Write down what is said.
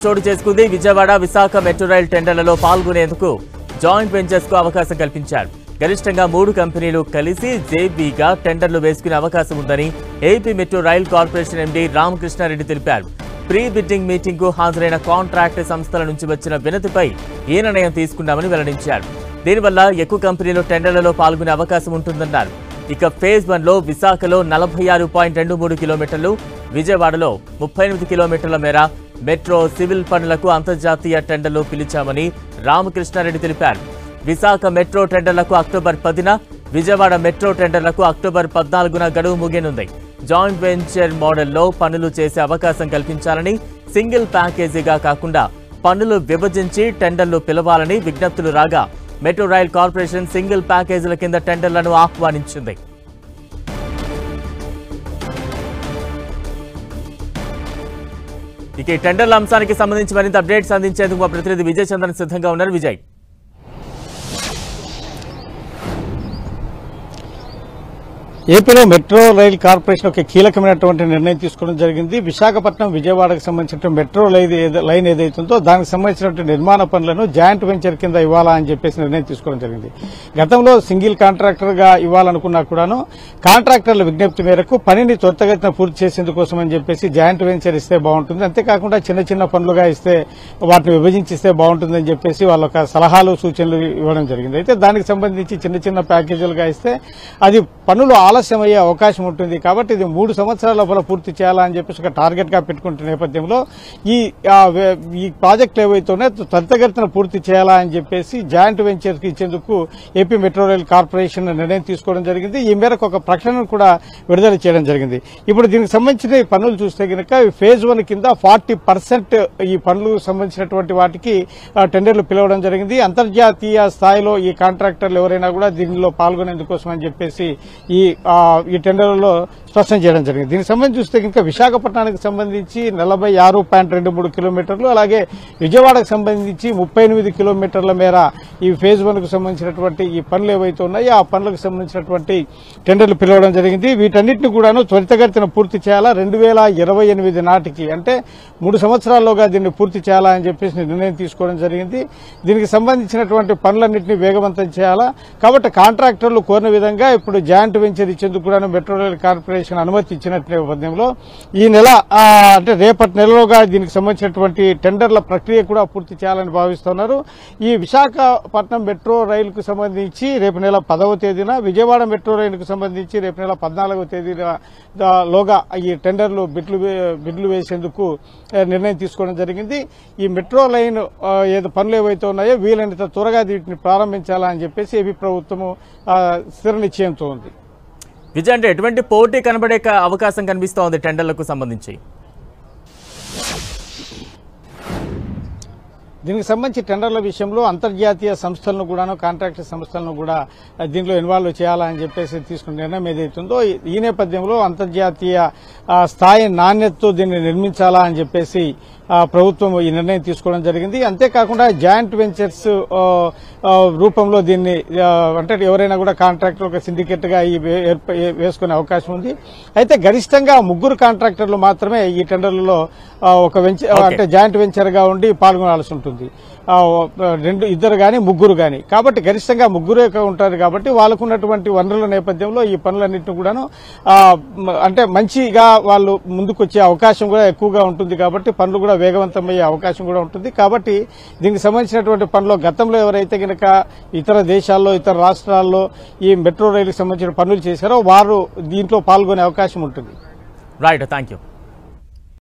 చోటు చేసుకుంది. Vijayawada Visakha metro rail టెండర్లలో పాల్గొనేందుకు జాయింట్ వెంచర్స్ కు అవకాశం కల్పించారు. గరిష్టంగా 3 కంపెనీలు కలిసి జేబీగా టెండర్లు వేసుకునే అవకాశం ఉందని AP metro rail corporation MD Ramakrishna Reddy తెలిపారు. ప్రీ బిడ్డింగ్ మీటింగ్ కు హాజరైన కాంట్రాక్ట్ సంస్థల నుంచి వచ్చిన వినతిపై ఈ నిర్ణయం తీసుకున్నామని వెల్లడించారు. దీనివల్ల ఎక్కువ కంపెనీలు టెండర్లలో పాల్గొనే అవకాశం ఉంటుందన్నారు. ఇక ఫేజ్ 1లో విశాఖలో 46.23 కిలోమీటర్లు, విజయవాడలో 38 కిలోమీటర్ల మేర మెట్రో సివిల్ పనులకు అంతర్జాతీయ టెండర్లు పిలిచామని రామకృష్ణారెడ్డి తెలిపారు. విశాఖ మెట్రో టెండర్లకు అక్టోబర్ 10న, విజయవాడ మెట్రో టెండర్లకు అక్టోబర్ 14న గడువు ముగియనుంది. జాయింట్ వెంచర్ మోడల్లో పనులు చేసే అవకాశం కల్పించాలని, సింగిల్ ప్యాకేజీగా కాకుండా పనులు విభజించి టెండర్లు పిలవాలని విజ్ఞప్తులు రాగా మెట్రో రైల్ కార్పొరేషన్ సింగిల్ ప్యాకేజీల కింద టెండర్లను ఆహ్వానించింది. ఇక ఈ టెండర్ల అంశానికి సంబంధించి మరింత అప్డేట్స్ అందించేందుకు మా ప్రతినిధి విజయ్ చంద్రన్ సిద్ధంగా ఉన్నారు. విజయ్, ఏపీలో మెట్రో రైల్ కార్పొరేషన్ ఒక కీలకమైనటువంటి నిర్ణయం తీసుకోవడం జరిగింది. విశాఖపట్నం విజయవాడకు సంబంధించిన మెట్రో లైన్ ఏదైతుందో దానికి సంబంధించినటువంటి నిర్మాణ పనులను జాయింట్ వెంచర్ కింద ఇవ్వాలా అని చెప్పేసి నిర్ణయం తీసుకోవడం జరిగింది. గతంలో సింగిల్ కాంట్రాక్టర్ గా ఇవ్వాలనుకున్నా కూడాను కాంట్రాక్టర్ల విజ్ఞప్తి మేరకు పనిని త్వరితగతిన పూర్తి చేసేందుకోసం అని చెప్పేసి జాయింట్ వెంచర్ ఇస్తే బాగుంటుంది, అంతేకాకుండా చిన్న చిన్న పనులుగా ఇస్తే వాటిని విభజించిస్తే బాగుంటుందని చెప్పేసి వాళ్ళ సలహాలు సూచనలు ఇవ్వడం జరిగింది. అయితే దానికి సంబంధించి చిన్న చిన్న ప్యాకేజీలుగా ఇస్తే అది పనులు ఆలస్యం అయ్యే అవకాశం ఉంటుంది. కాబట్టి ఇది 3 సంవత్సరాల లోపల పూర్తి చేయాలని చెప్పేసి ఒక టార్గెట్ గా పెట్టుకుంటున్న నేపథ్యంలో ఈ ప్రాజెక్టులు ఏవైతేనే త్వరితగతిన పూర్తి చేయాలా అని చెప్పేసి జాయింట్ వెంచర్ కి ఇచ్చేందుకు ఏపీ మెట్రో రైల్ కార్పొరేషన్ నిర్ణయం తీసుకోవడం జరిగింది. ఈ మేరకు ఒక ప్రకటనను కూడా విడుదల చేయడం జరిగింది. ఇప్పుడు దీనికి సంబంధించిన ఈ పనులు చూస్తే కనుక ఫేజ్ 1 కింద 40% ఈ పనులకు సంబంధించినటువంటి వాటికి టెండర్లు పిలవడం జరిగింది. అంతర్జాతీయ స్థాయిలో ఈ కాంట్రాక్టర్లు ఎవరైనా కూడా దీనిలో పాల్గొనేందుకోసం అని చెప్పేసి ఈ టెండర్లలో స్పష్టం చేయడం జరిగింది. దీనికి సంబంధించి చూస్తే ఇంకా విశాఖపట్నానికి సంబంధించి 46.23 కిలోమీటర్లు, అలాగే విజయవాడకు సంబంధించి 38 కిలోమీటర్ల మేర ఈ ఫేజ్ 1కు సంబంధించినటువంటి ఈ పనులు ఏవైతే ఉన్నాయో ఆ పనులకు సంబంధించినటువంటి టెండర్లు పిలవడం జరిగింది. వీటన్నిటిని కూడాను త్వరితగతిన పూర్తి చేయాలా, 2028 నాటికి అంటే 3 సంవత్సరాల్లోగా దీన్ని పూర్తి చేయాలా అని చెప్పేసి నిర్ణయం తీసుకోవడం జరిగింది. దీనికి సంబంధించినటువంటి పనులన్నింటినీ వేగవంతం చేయాలా. కాబట్టి కాంట్రాక్టర్లు కోరిన విధంగా ఇప్పుడు జాయింట్ వెంచర్ ఇచ్చేందుకు కూడా మెట్రో రైల్ కార్పొరేషన్ అనుమతి ఇచ్చిన నేపథ్యంలో ఈ నెల అంటే రేపటి నెలలోగా దీనికి సంబంధించినటువంటి టెండర్ల ప్రక్రియ కూడా పూర్తి చేయాలని భావిస్తున్నారు. ఈ విశాఖపట్నం మెట్రో రైలుకు సంబంధించి రేపు నెల 10వ తేదీన, విజయవాడ మెట్రో రైలుకు సంబంధించి రేపు నెల 14వ తేదీలోగా ఈ టెండర్లు బిడ్లు వేసేందుకు నిర్ణయం తీసుకోవడం జరిగింది. ఈ మెట్రో లైన్ పనులు ఏవైతే ఉన్నాయో వీలైనంత త్వరగా వీటిని ప్రారంభించాలని చెప్పేసి ఏపీ ప్రభుత్వము స్థిర నిశ్చయంతో ఉంది. విజయ్, అంటే ఎటువంటి పోటీ కనబడే అవకాశం కనిపిస్తోంది టెండర్లకు సంబంధించి? దీనికి సంబంధించి టెండర్ల విషయంలో అంతర్జాతీయ సంస్థలను కూడాను, కాంట్రాక్టర్ సంస్థలను కూడా దీనిలో ఇన్వాల్వ్ చేయాలని చెప్పేసి తీసుకున్న నిర్ణయం ఏదైతుందో ఈ నేపథ్యంలో అంతర్జాతీయ స్థాయి నాణ్యతతో దీన్ని నిర్మించాలా అని చెప్పేసి ప్రభుత్వం ఈ నిర్ణయం తీసుకోవడం జరిగింది. అంతేకాకుండా జాయింట్ వెంచర్స్ రూపంలో దీన్ని అంటే ఎవరైనా కూడా కాంట్రాక్టర్ ఒక సిండికేట్ గా వేసుకునే అవకాశం ఉంది. అయితే గరిష్టంగా 3 కాంట్రాక్టర్లు మాత్రమే ఈ టెండర్లలో ఒక అంటే జాయింట్ వెంచర్ గా ఉండి పాల్గొనాల్సి ఉంటుంది. ఇద్దరు గాని 3 గాని. కాబట్టి గరిష్టంగా 3 ఉంటారు. కాబట్టి వాళ్ళకున్నటువంటి వనరుల నేపథ్యంలో ఈ పనులన్నింటినీ కూడాను అంటే మంచిగా వాళ్ళు ముందుకు వచ్చే అవకాశం కూడా ఎక్కువగా ఉంటుంది. కాబట్టి పనులు కూడా వేగవంతమయ్యే అవకాశం కూడా ఉంటుంది. కాబట్టి దీనికి సంబంధించినటువంటి పనులు గతంలో ఎవరైతే కనుక ఇతర దేశాల్లో, ఇతర రాష్ట్రాల్లో ఈ మెట్రో రైలుకు సంబంధించిన పనులు చేశారో వారు దీంట్లో పాల్గొనే అవకాశం ఉంటుంది. Right, thank you.